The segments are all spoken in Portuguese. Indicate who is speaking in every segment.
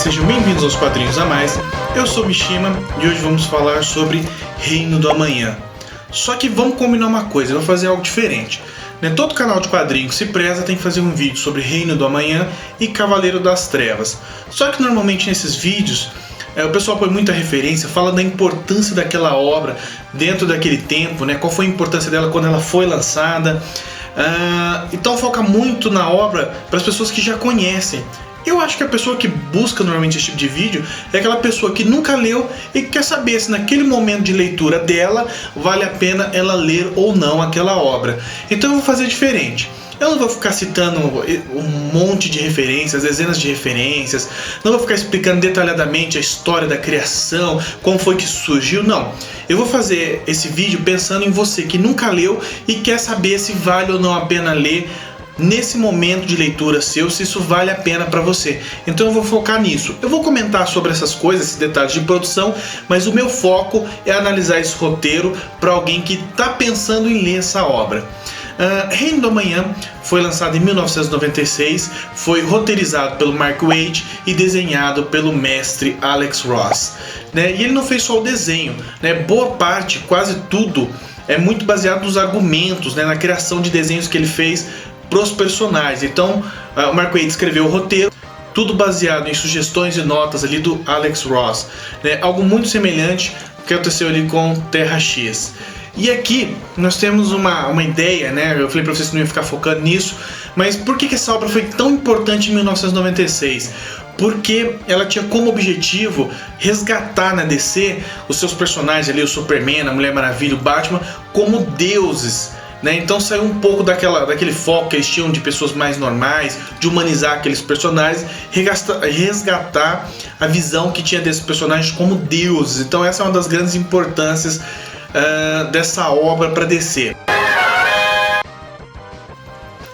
Speaker 1: sejam bem-vindos aos Quadrinhos a Mais. Eu sou Mishima e hoje vamos falar sobre Reino do Amanhã. Só que vamos combinar uma coisa, eu vou fazer algo diferente. Todo canal de quadrinhos que se preza tem que fazer um vídeo sobre Reino do Amanhã e Cavaleiro das Trevas. Só que normalmente nesses vídeos o pessoal põe muita referência, fala da importância daquela obra dentro daquele tempo, qual foi a importância dela quando ela foi lançada. Então foca muito na obra para as pessoas que já conhecem. Eu acho que a pessoa que busca normalmente esse tipo de vídeo é aquela pessoa que nunca leu e quer saber se naquele momento de leitura dela vale a pena ela ler ou não aquela obra. Então eu vou fazer diferente. Eu não vou ficar citando um monte de referências, dezenas de referências, não vou ficar explicando detalhadamente a história da criação, como foi que surgiu, não. Eu vou fazer esse vídeo pensando em você que nunca leu e quer saber se vale ou não a pena ler nesse momento de leitura seu, se isso vale a pena para você. Então eu vou focar nisso. Eu vou comentar sobre essas coisas, esses detalhes de produção, mas o meu foco é analisar esse roteiro para alguém que está pensando em ler essa obra. Reino do Amanhã foi lançado em 1996, foi roteirizado pelo Mark Waid e desenhado pelo mestre Alex Ross. E ele não fez só o desenho, boa parte, quase tudo, é muito baseado nos argumentos, na criação de desenhos que ele fez para os personagens. Então o Mark Waid escreveu o roteiro, tudo baseado em sugestões e notas ali do Alex Ross, algo muito semelhante que aconteceu ali com Terra X. E aqui nós temos uma ideia, eu falei para vocês que não ia ficar focando nisso, mas por que essa obra foi tão importante em 1996? Porque ela tinha como objetivo resgatar na DC os seus personagens ali, o Superman, a Mulher Maravilha, o Batman, como deuses. Então saiu um pouco daquele foco que eles tinham de pessoas mais normais, de humanizar aqueles personagens, resgatar a visão que tinha desses personagens como deuses. Então essa é uma das grandes importâncias dessa obra para DC.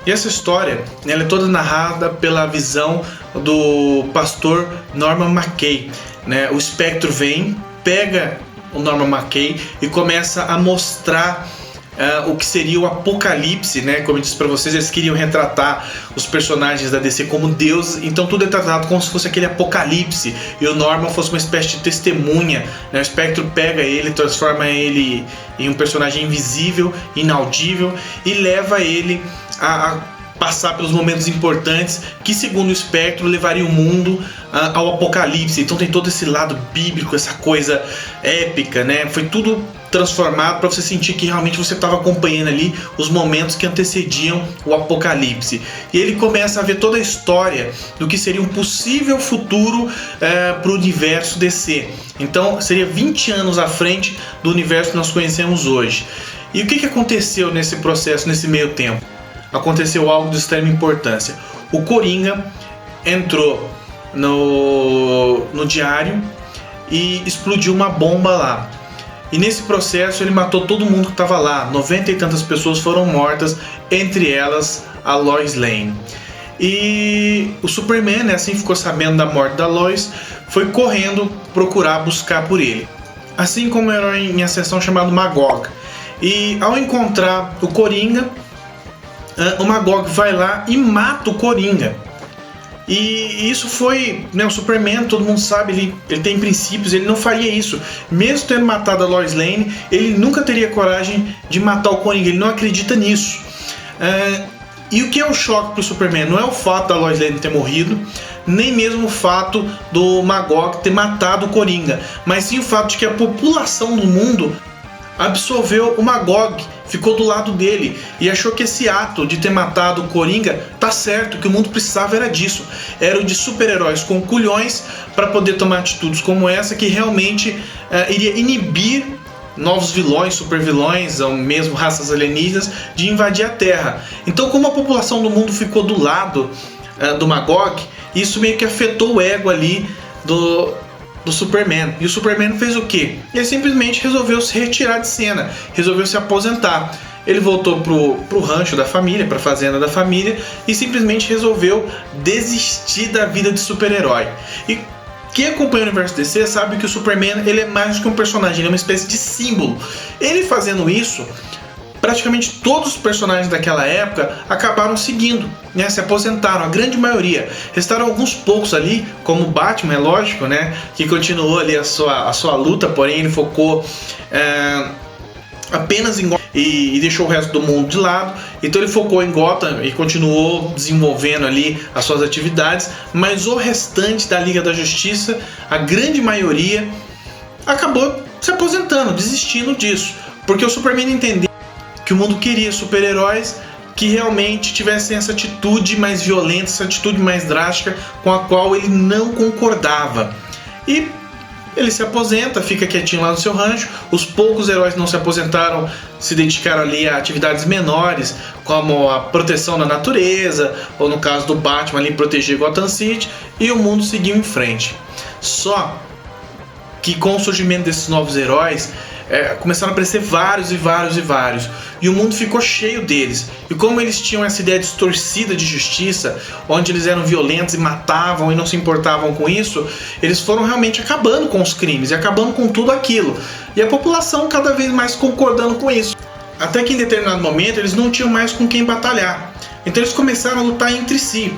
Speaker 1: E essa história ela é toda narrada pela visão do pastor Norman McKay. O espectro vem, pega o Norman McKay e começa a mostrar o que seria o apocalipse, como eu disse para vocês, eles queriam retratar os personagens da DC como deuses, então tudo é tratado como se fosse aquele apocalipse e o Norman fosse uma espécie de testemunha. O espectro pega ele, transforma ele em um personagem invisível, inaudível e leva ele a passar pelos momentos importantes que, segundo o espectro, levaria o mundo ao apocalipse. Então tem todo esse lado bíblico, essa coisa épica, foi tudo transformado para você sentir que realmente você estava acompanhando ali os momentos que antecediam o apocalipse. E ele começa a ver toda a história do que seria um possível futuro para o universo DC. Então seria 20 anos à frente do universo que nós conhecemos hoje. E o que aconteceu nesse processo, nesse meio tempo? Aconteceu algo de extrema importância. O Coringa entrou no diário e explodiu uma bomba lá. E nesse processo ele matou todo mundo que estava lá. 90 e tantas pessoas foram mortas, entre elas a Lois Lane. E o Superman, assim ficou sabendo da morte da Lois, foi correndo buscar por ele. Assim como um herói em ascensão chamado Magog. E ao encontrar o Coringa, o Magog vai lá e mata o Coringa. E isso foi, o Superman, todo mundo sabe, ele tem princípios, ele não faria isso. Mesmo tendo matado a Lois Lane, ele nunca teria coragem de matar o Coringa, ele não acredita nisso. E o que é o choque para o Superman? Não é o fato da Lois Lane ter morrido, nem mesmo o fato do Magog ter matado o Coringa, mas sim o fato de que a população do mundo absolveu o Magog, ficou do lado dele e achou que esse ato de ter matado o Coringa tá certo, que o mundo precisava era disso, era o de super-heróis com culhões para poder tomar atitudes como essa que realmente iria inibir novos vilões, super-vilões ou mesmo raças alienígenas de invadir a Terra. Então, como a população do mundo ficou do lado do Magog, isso meio que afetou o ego ali do Superman. E o Superman fez o quê? Ele simplesmente resolveu se retirar de cena, resolveu se aposentar. Ele voltou pro rancho da família, pra fazenda da família e simplesmente resolveu desistir da vida de super-herói. E quem acompanha o universo DC sabe que o Superman ele é mais do que um personagem, ele é uma espécie de símbolo. Ele fazendo isso, praticamente todos os personagens daquela época acabaram seguindo, né? Se aposentaram, a grande maioria. Restaram alguns poucos ali, como o Batman, é lógico, né? Que continuou ali a sua luta, porém ele focou apenas em Gotham e deixou o resto do mundo de lado. Então ele focou em Gotham e continuou desenvolvendo ali as suas atividades, mas o restante da Liga da Justiça, a grande maioria, acabou se aposentando, desistindo disso, porque o Superman entendeu que o mundo queria super-heróis que realmente tivessem essa atitude mais violenta, essa atitude mais drástica com a qual ele não concordava. E ele se aposenta, fica quietinho lá no seu rancho. Os poucos heróis que não se aposentaram se dedicaram ali a atividades menores, como a proteção da natureza, ou no caso do Batman ali, proteger Gotham City, e o mundo seguiu em frente. Só que com o surgimento desses novos heróis, começaram a aparecer vários, e o mundo ficou cheio deles. E como eles tinham essa ideia distorcida de justiça, onde eles eram violentos e matavam e não se importavam com isso, eles foram realmente acabando com os crimes e acabando com tudo aquilo. E a população cada vez mais concordando com isso. Até que em determinado momento eles não tinham mais com quem batalhar. Então eles começaram a lutar entre si.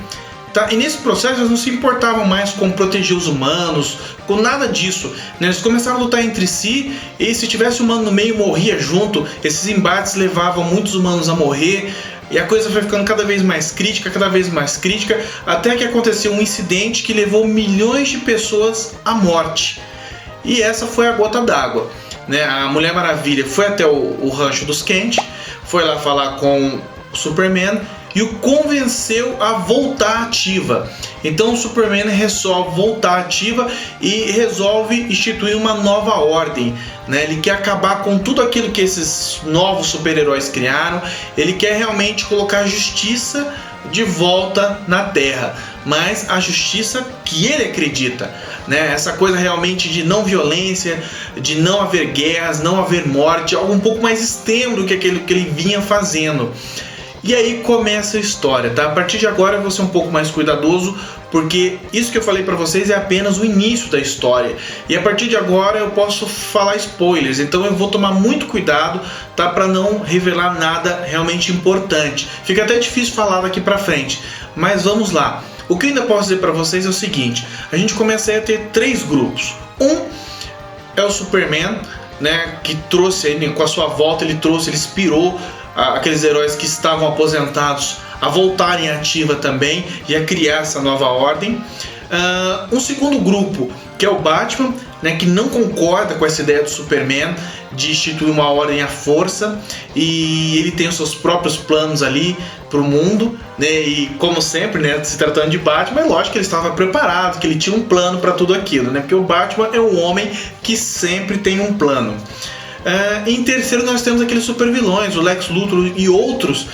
Speaker 1: Tá? E nesse processo eles não se importavam mais com proteger os humanos, com nada disso, né? Eles começaram a lutar entre si, e se tivesse humano no meio, morria junto. Esses embates levavam muitos humanos a morrer, e a coisa foi ficando cada vez mais crítica, até que aconteceu um incidente que levou milhões de pessoas à morte. E essa foi a gota d'água, né? A Mulher Maravilha foi até o rancho dos Kent, foi lá falar com o Superman e o convenceu a voltar ativa. Então o Superman resolve voltar ativa e resolve instituir uma nova ordem, né? Ele quer acabar com tudo aquilo que esses novos super-heróis criaram. Ele quer realmente colocar a justiça de volta na Terra, mas a justiça que ele acredita, né? Essa coisa realmente de não violência, de não haver guerras, não haver morte, algo um pouco mais extremo do que aquilo que ele vinha fazendo. E aí começa a história, tá? A partir de agora eu vou ser um pouco mais cuidadoso, porque isso que eu falei pra vocês é apenas o início da história. E a partir de agora eu posso falar spoilers, então eu vou tomar muito cuidado, tá? Pra não revelar nada realmente importante. Fica até difícil falar daqui pra frente, mas vamos lá. O que eu ainda posso dizer pra vocês é o seguinte: a gente começa a ter 3 grupos. Um é o Superman, né? Que trouxe, com a sua volta, ele inspirou aqueles heróis que estavam aposentados a voltarem ativa também e a criar essa nova ordem. Um segundo grupo, que é o Batman, né, que não concorda com essa ideia do Superman de instituir uma ordem à força, e ele tem os seus próprios planos ali para o mundo, né, e como sempre, né, se tratando de Batman, é lógico que ele estava preparado, que ele tinha um plano para tudo aquilo, né, porque o Batman é um homem que sempre tem um plano. Em terceiro nós temos aqueles super vilões, o Lex Luthor e outros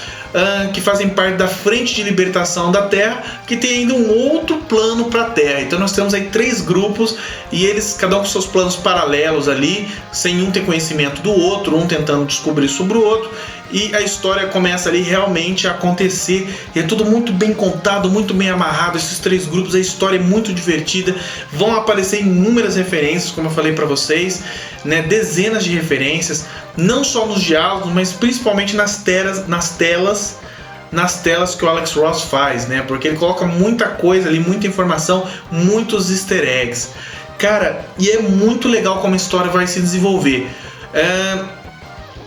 Speaker 1: que fazem parte da Frente de Libertação da Terra, que tem ainda um outro plano para a Terra. Então nós temos aí 3 grupos, e eles, cada um com seus planos paralelos ali, sem um ter conhecimento do outro, um tentando descobrir sobre o outro. E a história começa ali realmente a acontecer, e é tudo muito bem contado, muito bem amarrado. Esses 3 grupos, a história é muito divertida, vão aparecer inúmeras referências, como eu falei para vocês, né? Dezenas de referências, não só nos diálogos, mas principalmente nas telas que o Alex Ross faz, né? Porque ele coloca muita coisa ali, muita informação, muitos easter eggs. Cara, e é muito legal como a história vai se desenvolver.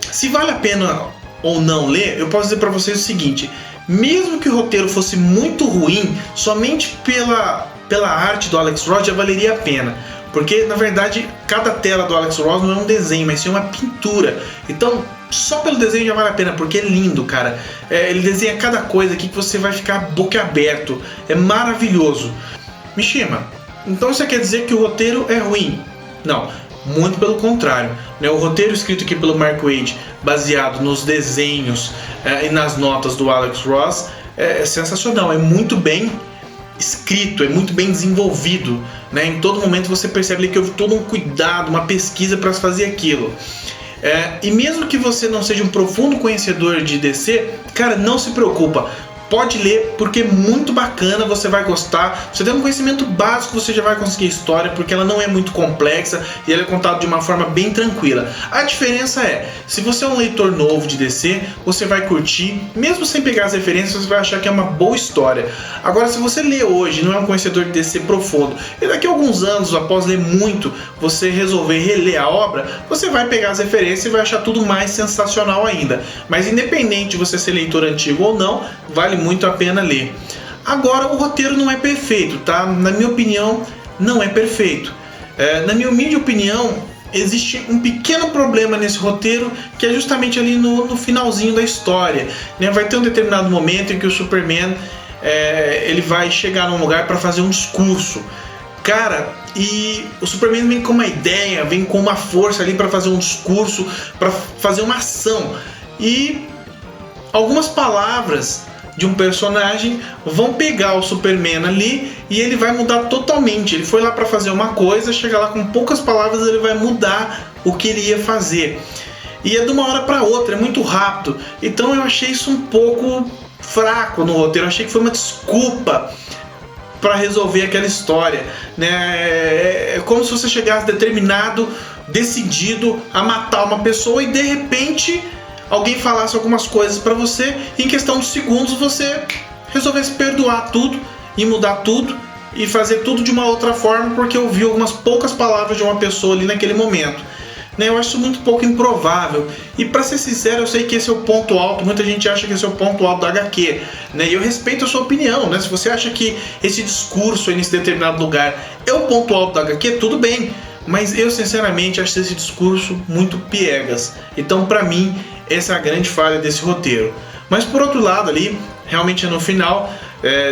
Speaker 1: Se vale a pena ou não ler, eu posso dizer para vocês o seguinte: mesmo que o roteiro fosse muito ruim, somente pela arte do Alex Ross já valeria a pena. Porque, na verdade, cada tela do Alex Ross não é um desenho, mas sim uma pintura. Então, só pelo desenho já vale a pena, porque é lindo, cara. Ele desenha cada coisa aqui que você vai ficar boquiaberto. É maravilhoso. Mishima, então você quer dizer que o roteiro é ruim? Não, muito pelo contrário. O roteiro escrito aqui pelo Mark Waid, baseado nos desenhos e nas notas do Alex Ross, é sensacional. É muito bem escrito, é muito bem desenvolvido, né? Em todo momento você percebe que houve todo um cuidado, uma pesquisa para fazer aquilo. E mesmo que você não seja um profundo conhecedor de DC, cara, não se preocupa, pode ler porque é muito bacana, você vai gostar. Você tem um conhecimento básico, você já vai conseguir a história, porque ela não é muito complexa e ela é contada de uma forma bem tranquila. A diferença é, se você é um leitor novo de DC, você vai curtir, mesmo sem pegar as referências, você vai achar que é uma boa história. Agora, se você lê hoje, não é um conhecedor de DC profundo, e daqui a alguns anos, após ler muito, você resolver reler a obra, você vai pegar as referências e vai achar tudo mais sensacional ainda. Mas independente de você ser leitor antigo ou não, vale muito a pena ler. Agora, o roteiro não é perfeito, tá? Na minha opinião, não é perfeito. Na minha humilde opinião, existe um pequeno problema nesse roteiro, que é justamente ali no finalzinho da história, né? Vai ter um determinado momento em que o Superman ele vai chegar num lugar para fazer um discurso. Cara, e o Superman vem com uma ideia, vem com uma força ali para fazer um discurso, para fazer uma ação. E algumas palavras de um personagem vão pegar o Superman ali e ele vai mudar totalmente. Ele foi lá para fazer uma coisa, chega lá com poucas palavras, ele vai mudar o que ele ia fazer. E é de uma hora para outra, é muito rápido. Então eu achei isso um pouco fraco no roteiro, eu achei que foi uma desculpa para resolver aquela história, né? É como se você chegasse determinado, decidido a matar uma pessoa e de repente alguém falasse algumas coisas para você e em questão de segundos você resolvesse perdoar tudo e mudar tudo e fazer tudo de uma outra forma porque ouviu algumas poucas palavras de uma pessoa ali naquele momento. Eu acho isso muito pouco improvável. E pra ser sincero, eu sei que esse é o ponto alto. Muita gente acha que esse é o ponto alto da HQ, né? E eu respeito a sua opinião, né? Se você acha que esse discurso aí nesse determinado lugar é o ponto alto da HQ, tudo bem. Mas eu sinceramente acho esse discurso muito piegas. Então pra mim, essa é a grande falha desse roteiro. Mas por outro lado ali, realmente no final,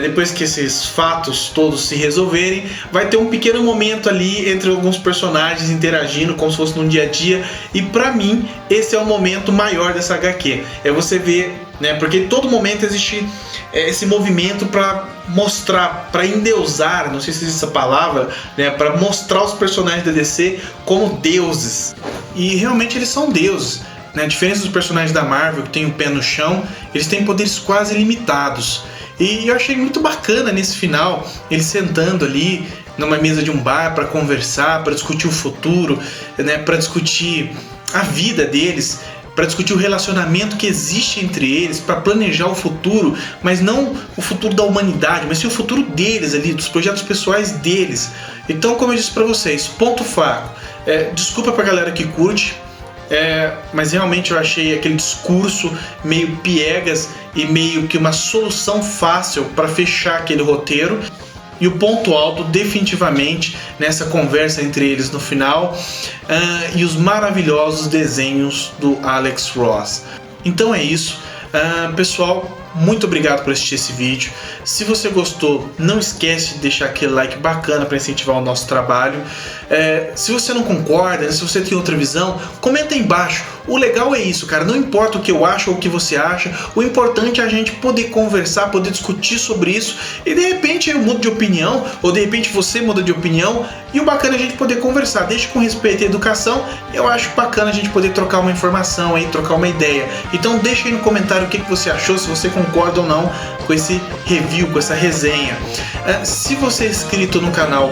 Speaker 1: depois que esses fatos todos se resolverem, vai ter um pequeno momento ali entre alguns personagens interagindo como se fosse num dia a dia, e pra mim esse é o momento maior dessa HQ. É você ver, né, porque todo momento existe esse movimento para mostrar, para endeusar, não sei se existe essa palavra, né, para mostrar os personagens da DC como deuses. E realmente eles são deuses. A diferença dos personagens da Marvel, que tem o pé no chão, eles têm poderes quase ilimitados. E eu achei muito bacana nesse final, eles sentando ali numa mesa de um bar para conversar, para discutir o futuro, né, para discutir a vida deles, para discutir o relacionamento que existe entre eles, para planejar o futuro, mas não o futuro da humanidade, mas sim o futuro deles ali, dos projetos pessoais deles. Então, como eu disse para vocês, ponto fraco. Desculpa pra galera que curte, mas realmente eu achei aquele discurso meio piegas e meio que uma solução fácil para fechar aquele roteiro. E o ponto alto definitivamente nessa conversa entre eles no final, e os maravilhosos desenhos do Alex Ross. Então é isso, pessoal. Muito obrigado por assistir esse vídeo. Se você gostou, não esquece de deixar aquele like bacana para incentivar o nosso trabalho. Se você não concorda, se você tem outra visão, comenta aí embaixo. O legal é isso, cara. Não importa o que eu acho ou o que você acha. O importante é a gente poder conversar, poder discutir sobre isso. E de repente eu mudo de opinião, ou de repente você muda de opinião. E o bacana é a gente poder conversar. Deixe com respeito e educação. Eu acho bacana a gente poder trocar uma informação aí, trocar uma ideia. Então deixa aí no comentário o que você achou, se você concorda ou não com esse review, com essa resenha. Se você é inscrito no canal,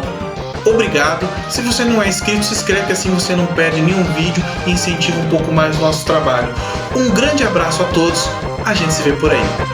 Speaker 1: obrigado. Se você não é inscrito, se inscreve, que assim você não perde nenhum vídeo e incentiva um pouco mais o nosso trabalho. Um grande abraço a todos, a gente se vê por aí.